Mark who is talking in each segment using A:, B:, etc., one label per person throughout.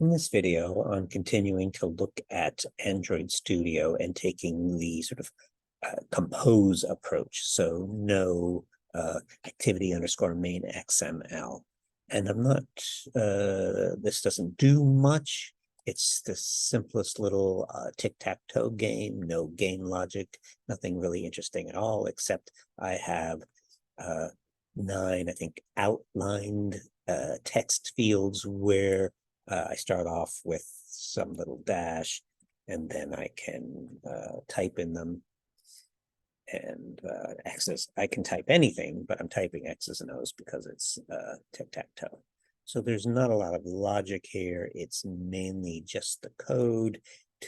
A: In this video, I'm continuing to look at Android Studio and taking the sort of compose approach. So no activity underscore main XML. And I'm not, this doesn't do much. It's the simplest little tic-tac-toe game, no game logic, nothing really interesting at all, except I have 9, I think, outlined text fields where I start off with some little dash, and then I can type in them. And X's, I can type anything, but I'm typing X's and O's because it's tic-tac-toe. So there's not a lot of logic here. It's mainly just the code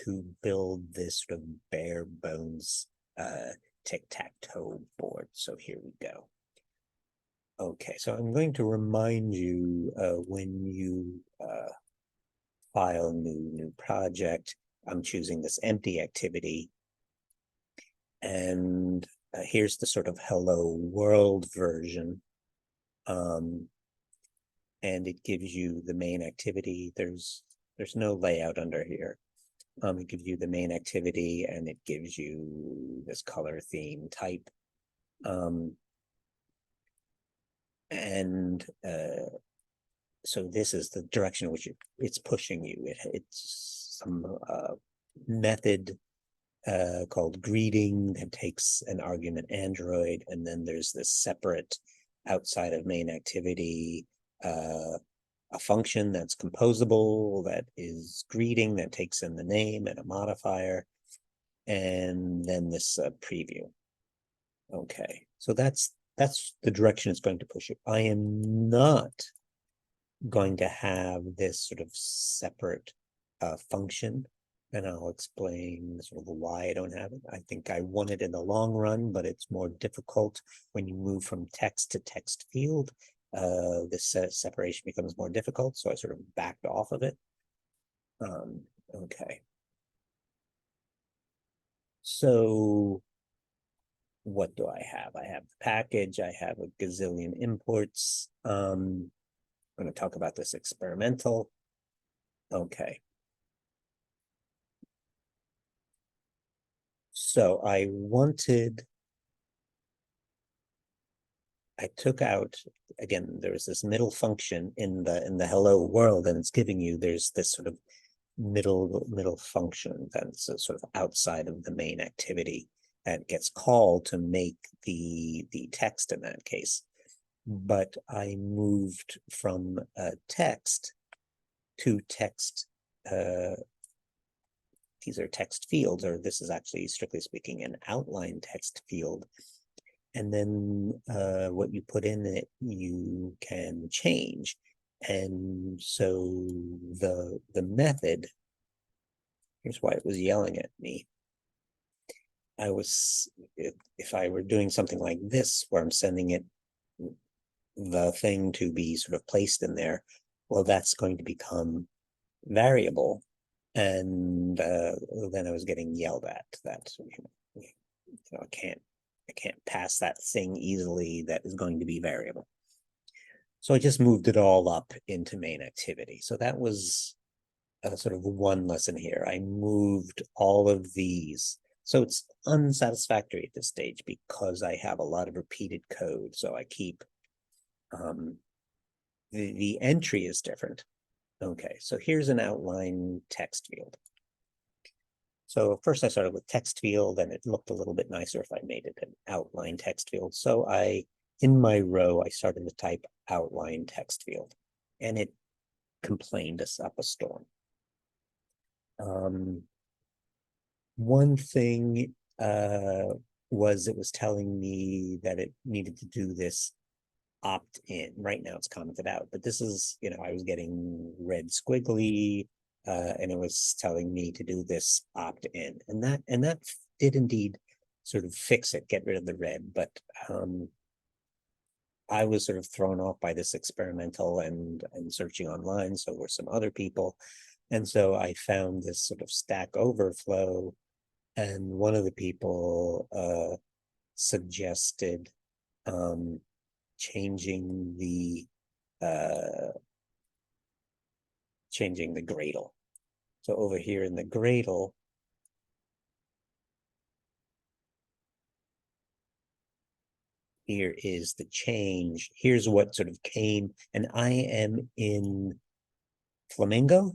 A: to build this sort of bare bones tic-tac-toe board. So here we go. Okay, so I'm going to remind you when you file new project, I'm choosing this empty activity. And here's the sort of hello world version. And it gives you the main activity. There's no layout under here. It gives you the main activity and it gives you this color theme type. So this is the direction in which it's pushing you. It's some method called greeting that takes an argument Android, and then there's this separate outside of main activity a function that's composable that is greeting that takes in the name and a modifier, and then this preview. Okay, so that's the direction it's going to push you. I am not going to have this sort of separate function, and I'll explain sort of why I don't have it. I think I want it in the long run, but it's more difficult when you move from text to text field. This separation becomes more difficult, so I sort of backed off of it. Okay. So what do I have? I have the package. I have a gazillion imports. I'm going to talk about this experimental. Okay. So I took out, again, there's this middle function in the hello world, and it's giving you, there's this sort of middle function that's sort of outside of the main activity that gets called to make the text in that case. But I moved from text to text. These are text fields, or this is actually, strictly speaking, an outline text field. And then what you put in it, you can change. And so the method, here's why it was yelling at me. If I were doing something like this, where I'm sending it the thing to be sort of placed in there, well, that's going to become variable. And then I was getting yelled at that, I can't pass that thing easily that is going to be variable. So I just moved it all up into main activity. So that was sort of one lesson here. I moved all of these. So it's unsatisfactory at this stage because I have a lot of repeated code. So I keep, the entry is different. Okay, so here's an outline text field. So first I started with text field, and it looked a little bit nicer if I made it an outline text field. So in my row, I started to type outline text field, and it complained us up a storm. One thing was it was telling me that it needed to do this opt-in. Right now it's commented out, but this is, I was getting red squiggly, and it was telling me to do this opt-in, and that did indeed sort of fix it, get rid of the red, but I was sort of thrown off by this experimental and searching online, so were some other people, and so I found this sort of Stack Overflow, and one of the people suggested changing changing the gradle. So over here in the gradle, here is the change. Here's what sort of came, and I am in Flamingo,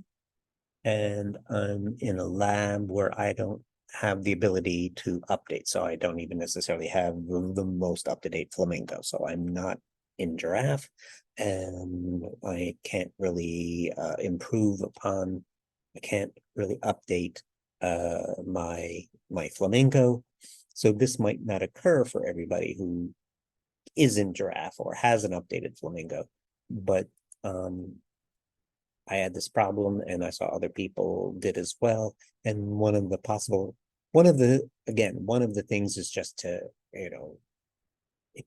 A: and I'm in a lab where I don't have the ability to update. So I don't even necessarily have the most up-to-date Flamingo. So I'm not in Giraffe, and I can't really improve upon, I can't really update my Flamingo. So this might not occur for everybody who is in Giraffe or has an updated Flamingo, but I had this problem and I saw other people did as well. And one of the things is just to, it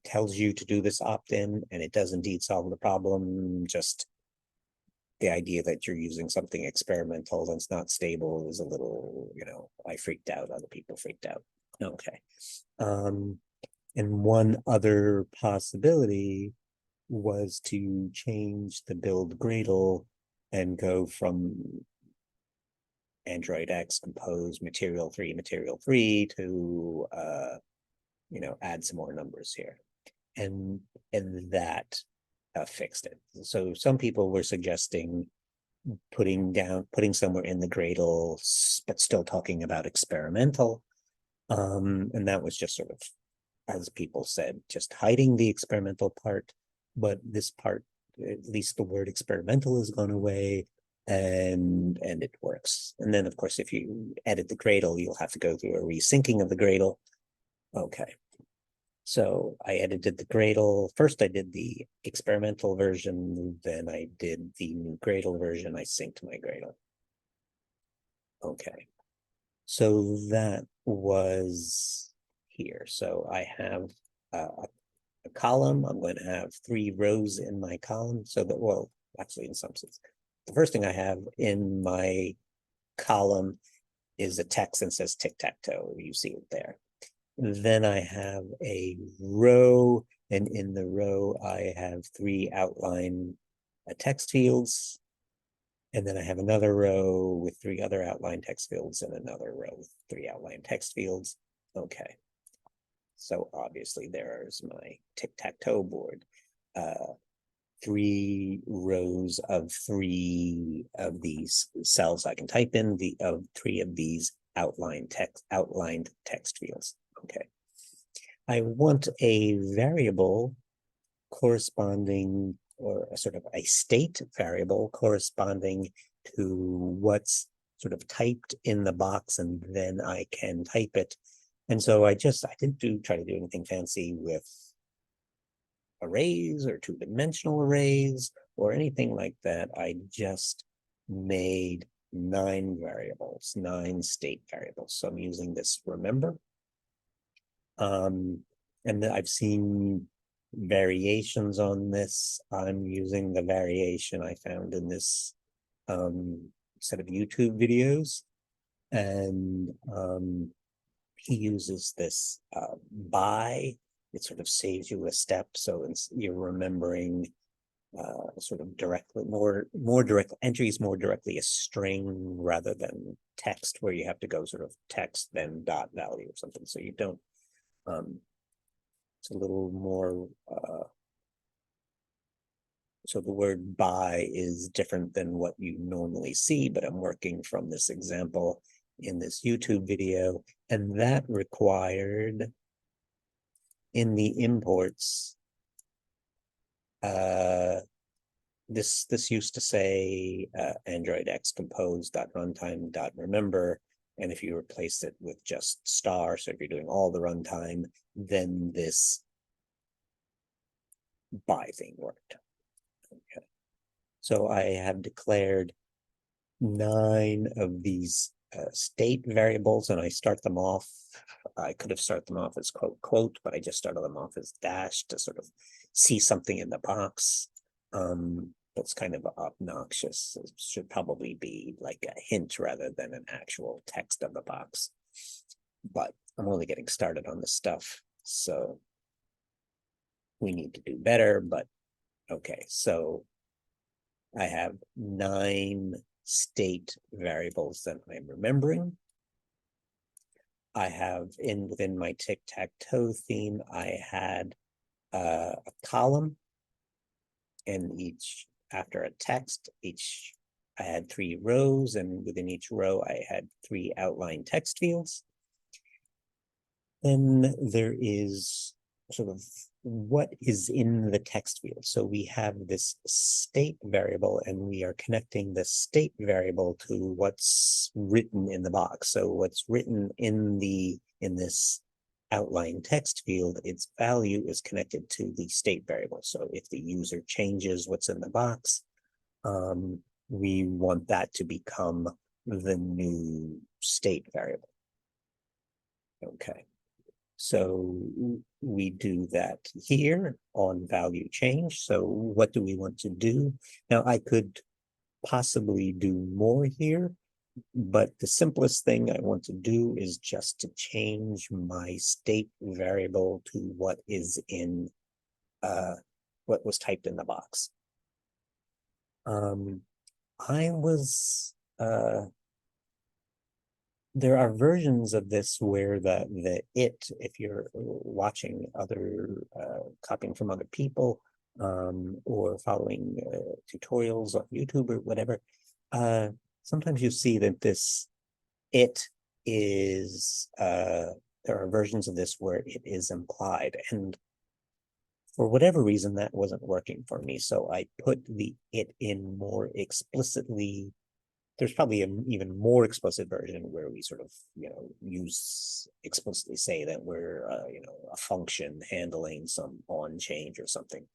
A: tells you to do this opt-in and it does indeed solve the problem. Just the idea that you're using something experimental that's not stable is a little, I freaked out, other people freaked out. Okay. And one other possibility was to change the build gradle and go from Android X compose material 3 to add some more numbers here, and that fixed it. So some people were suggesting putting somewhere in the gradle, but still talking about experimental, and that was just sort of, as people said, just hiding the experimental part. But this part, at least the word experimental has gone away, and it works. And then, of course, if you edit the gradle, you'll have to go through a resyncing of the gradle. Okay. So I edited the gradle. First, I did the experimental version. Then I did the new gradle version. I synced my gradle. Okay. So that was here. So I have a column. I'm going to have 3 rows in my column. So that, well, actually, in some sense, the first thing I have in my column is a text that says tic-tac-toe. You see it there. Then I have a row, and in the row, I have 3 outline text fields. And then I have another row with 3 other outline text fields and another row with 3 outline text fields. Okay. So obviously there's my tic-tac-toe board. 3 rows of 3 of these cells I can type in, of 3 of these outlined text fields. Okay. I want a variable corresponding, or a sort of a state variable corresponding to what's sort of typed in the box, and then I can type it. And so I didn't try to do anything fancy with arrays or 2-dimensional arrays or anything like that. I just made 9 variables, 9 state variables. So I'm using this remember. And I've seen variations on this. I'm using the variation I found in this set of YouTube videos. And he uses this by. It sort of saves you a step, so you're remembering sort of directly, more direct entries, more directly a string rather than text, where you have to go sort of text then dot value or something. So you don't. It's a little more. So the word by is different than what you normally see, but I'm working from this example in this YouTube video, and that required in the imports, this used to say Android X compose .runtime.remember, and if you replace it with just star, so if you're doing all the runtime, then this by thing worked. Okay. So I have declared 9 of these state variables, and I start them off. I could have started them off as quote, but I just started them off as dash to sort of see something in the box. That's kind of obnoxious. It should probably be like a hint rather than an actual text of the box. But I'm only getting started on this stuff, so we need to do better. But okay, so I have 9 state variables that I'm remembering. I have within my tic-tac-toe theme, I had a column, and after a text, I had 3 rows, and within each row I had 3 outline text fields. Then there is sort of what is in the text field. So we have this state variable, and we are connecting the state variable to what's written in the box. So what's written in this outline text field, its value is connected to the state variable. So if the user changes what's in the box, we want that to become the new state variable. Okay. So we do that here on value change. So what do we want to do? Now I could possibly do more here, but the simplest thing I want to do is just to change my state variable to what is in what was typed in the box. There are versions of this where if you're watching other copying from other people, or following tutorials on YouTube or whatever, sometimes you see that it is there are versions of this where it is implied, and for whatever reason that wasn't working for me, so I put the it in more explicitly. There's probably an even more explicit version where we sort of, explicitly say that we're, a function handling some on change or something.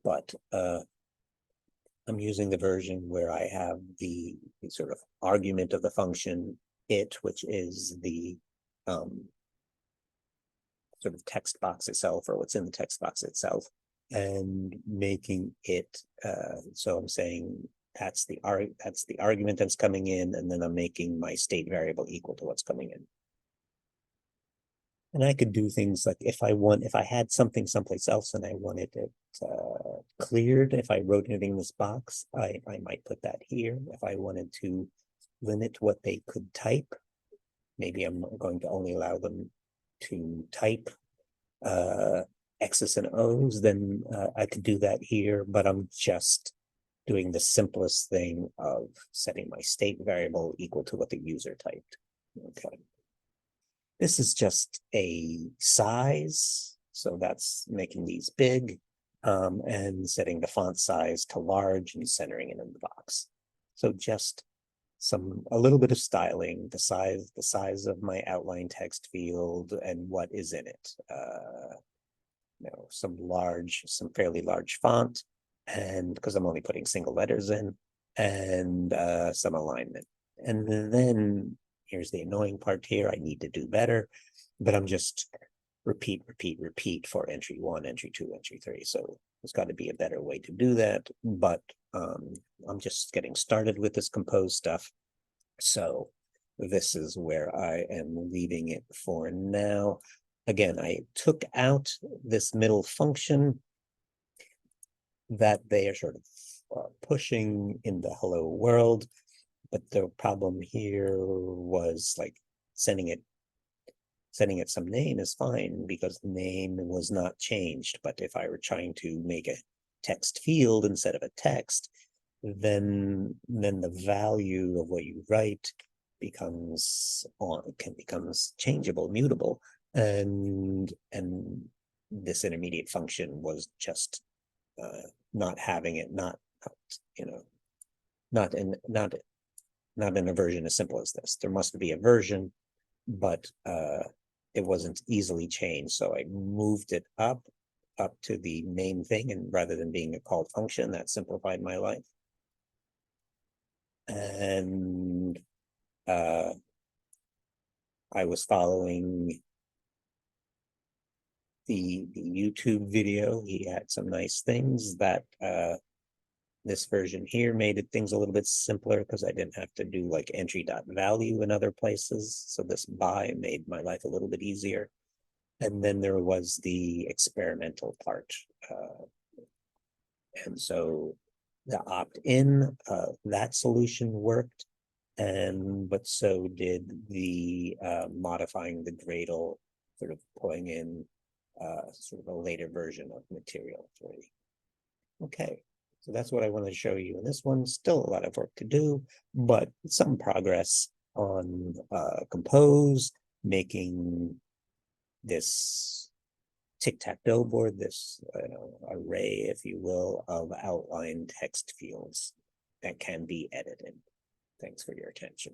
A: But I'm using the version where I have the sort of argument of the function it, which is the sort of text box itself, or what's in the text box itself, and making it, so I'm saying, that's the argument that's coming in, and then I'm making my state variable equal to what's coming in. And I could do things like if I had something someplace else and I wanted it cleared, if I wrote anything in this box, I might put that here. If I wanted to limit what they could type, maybe I'm going to only allow them to type X's and O's, then I could do that here, but I'm just doing the simplest thing of setting my state variable equal to what the user typed. Okay. This is just a size, so that's making these big, and setting the font size to large and centering it in the box. So just a little bit of styling, the size of my outline text field and what is in it. Some fairly large font, and because I'm only putting single letters in, and some alignment. And then here's the annoying part here. I need to do better, but I'm just repeat for entry 1, entry 2, entry 3. So there's got to be a better way to do that, but I'm just getting started with this compose stuff. So this is where I am leaving it for now. Again, I took out this middle function that they are sort of pushing in the hello world, but the problem here was like sending it some name is fine because the name was not changed. But if I were trying to make a text field instead of a text, then the value of what you write becomes changeable, mutable, and this intermediate function was just not having it, not in a version as simple as this. There must be a version, but it wasn't easily changed. So I moved it up to the main thing, and rather than being a called function, that simplified my life. And I was following the YouTube video. He had some nice things that this version here made things a little bit simpler because I didn't have to do like entry.value in other places. So this by made my life a little bit easier. And then there was the experimental part. And so the opt-in, that solution worked. But so did the modifying the gradle, sort of pulling in sort of a later version of material 3. Okay, so that's what I wanted to show you in this one. Still a lot of work to do, but some progress on compose, making this tic-tac-toe board, this array, if you will, of outlined text fields that can be edited. Thanks for your attention.